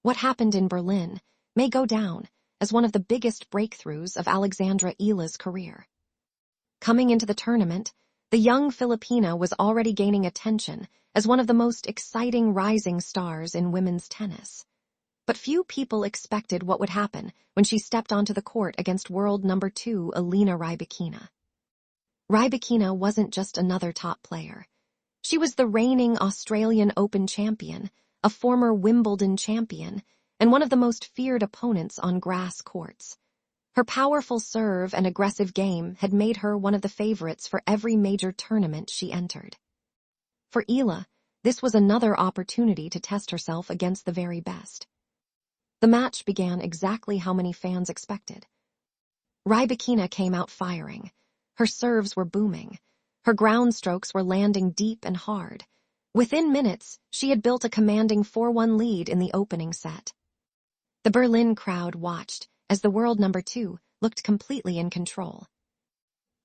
What happened in Berlin may go down as one of the biggest breakthroughs of Alexandra Eala's career. Coming into the tournament, the young Filipina was already gaining attention as one of the most exciting rising stars in women's tennis. But few people expected what would happen when she stepped onto the court against world number 2 Elena Rybakina. Rybakina wasn't just another top player. She was the reigning Australian Open champion, a former Wimbledon champion, and one of the most feared opponents on grass courts. Her powerful serve and aggressive game had made her one of the favorites for every major tournament she entered. For Eala, this was another opportunity to test herself against the very best. The match began exactly how many fans expected. Rybakina came out firing. Her serves were booming. Her ground strokes were landing deep and hard. Within minutes, she had built a commanding 4-1 lead in the opening set. The Berlin crowd watched as the world number 2 looked completely in control.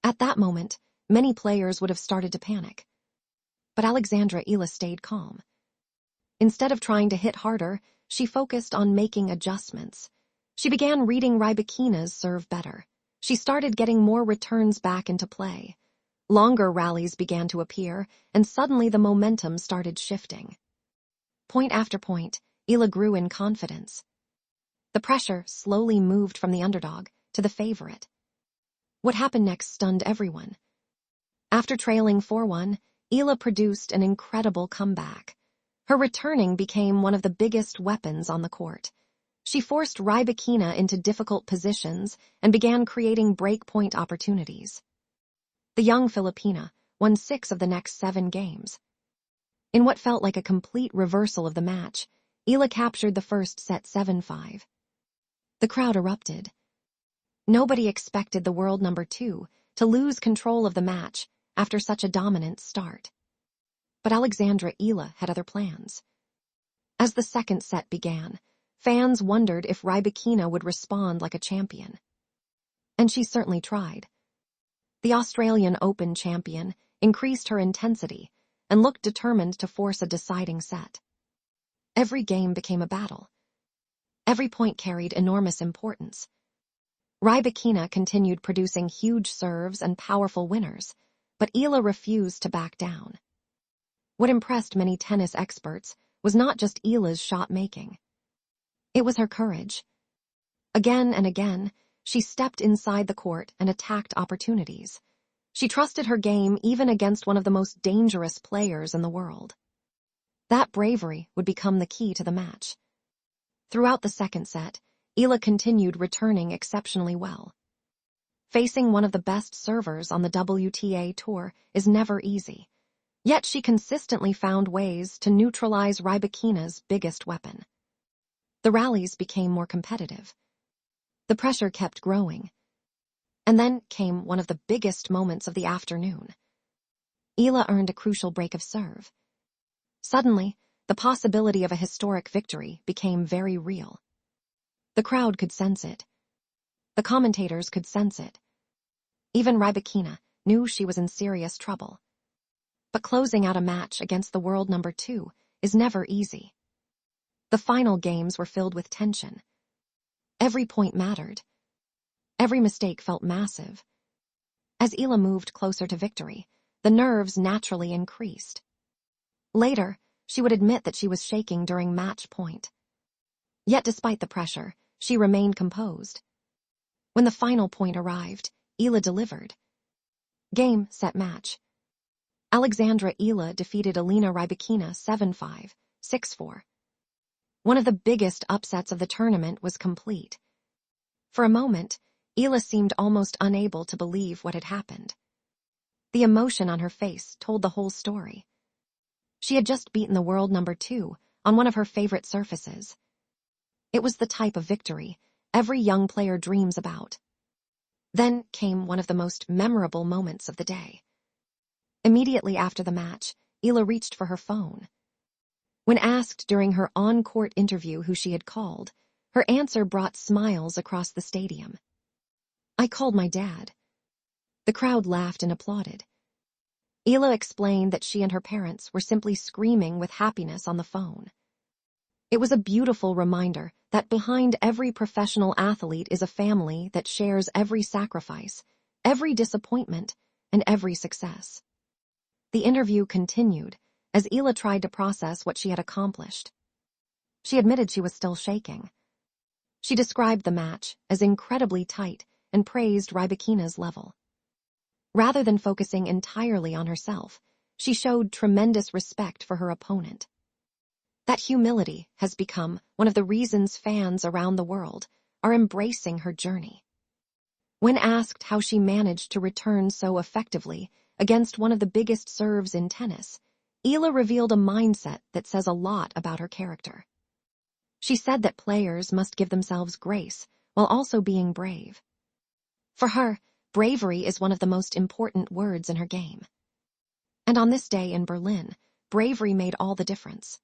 At that moment, many players would have started to panic. But Alexandra Eala stayed calm. Instead of trying to hit harder, she focused on making adjustments. She began reading Rybakina's serve better. She started getting more returns back into play. Longer rallies began to appear, and suddenly the momentum started shifting. Point after point, Eala grew in confidence. The pressure slowly moved from the underdog to the favorite. What happened next stunned everyone. After trailing 4-1, Eala produced an incredible comeback. Her returning became one of the biggest weapons on the court. She forced Rybakina into difficult positions and began creating breakpoint opportunities. The young Filipina won 6 of the next 7 games. In what felt like a complete reversal of the match, Eala captured the first set 7-5. The crowd erupted. Nobody expected the world number 2 to lose control of the match after such a dominant start. But Alexandra Eala had other plans. As the second set began, fans wondered if Rybakina would respond like a champion. And she certainly tried. The Australian Open champion increased her intensity and looked determined to force a deciding set. Every game became a battle. Every point carried enormous importance. Rybakina continued producing huge serves and powerful winners, but Eala refused to back down. What impressed many tennis experts was not just Eala's shot-making. It was her courage. Again and again, she stepped inside the court and attacked opportunities. She trusted her game even against one of the most dangerous players in the world. That bravery would become the key to the match. Throughout the second set, Eala continued returning exceptionally well. Facing one of the best servers on the WTA Tour is never easy. Yet she consistently found ways to neutralize Rybakina's biggest weapon. The rallies became more competitive. The pressure kept growing. And then came one of the biggest moments of the afternoon. Eala earned a crucial break of serve. Suddenly, the possibility of a historic victory became very real. The crowd could sense it. The commentators could sense it. Even Rybakina knew she was in serious trouble. But closing out a match against the world number 2 is never easy. The final games were filled with tension. Every point mattered. Every mistake felt massive. As Eala moved closer to victory, the nerves naturally increased. Later, she would admit that she was shaking during match point. Yet despite the pressure, she remained composed. When the final point arrived, Eala delivered. Game, set, match. Alexandra Eala defeated Elena Rybakina 7-5, 6-4. One of the biggest upsets of the tournament was complete. For a moment, Eala seemed almost unable to believe what had happened. The emotion on her face told the whole story. She had just beaten the world number 2 on one of her favorite surfaces. It was the type of victory every young player dreams about. Then came one of the most memorable moments of the day. Immediately after the match, Eala reached for her phone. When asked during her on-court interview who she had called, her answer brought smiles across the stadium. "I called my dad." The crowd laughed and applauded. Eala explained that she and her parents were simply screaming with happiness on the phone. It was a beautiful reminder that behind every professional athlete is a family that shares every sacrifice, every disappointment, and every success. The interview continued as Eala tried to process what she had accomplished. She admitted she was still shaking. She described the match as incredibly tight and praised Rybakina's level. Rather than focusing entirely on herself, she showed tremendous respect for her opponent. That humility has become one of the reasons fans around the world are embracing her journey. When asked how she managed to return so effectively against one of the biggest serves in tennis, Eala revealed a mindset that says a lot about her character. She said that players must give themselves grace while also being brave. For her, bravery is one of the most important words in her game. And on this day in Berlin, bravery made all the difference.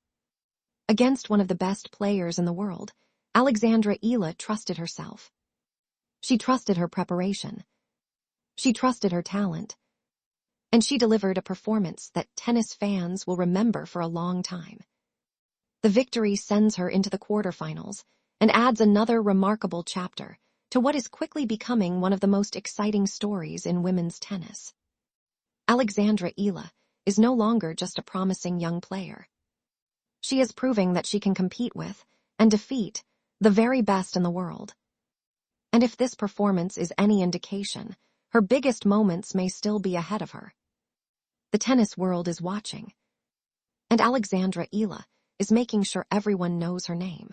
Against one of the best players in the world, Alexandra Eala trusted herself. She trusted her preparation. She trusted her talent. And she delivered a performance that tennis fans will remember for a long time. The victory sends her into the quarterfinals and adds another remarkable chapter to what is quickly becoming one of the most exciting stories in women's tennis. Alexandra Eala is no longer just a promising young player. She is proving that she can compete with and defeat the very best in the world. And if this performance is any indication, her biggest moments may still be ahead of her. The tennis world is watching, and Alexandra Eala is making sure everyone knows her name.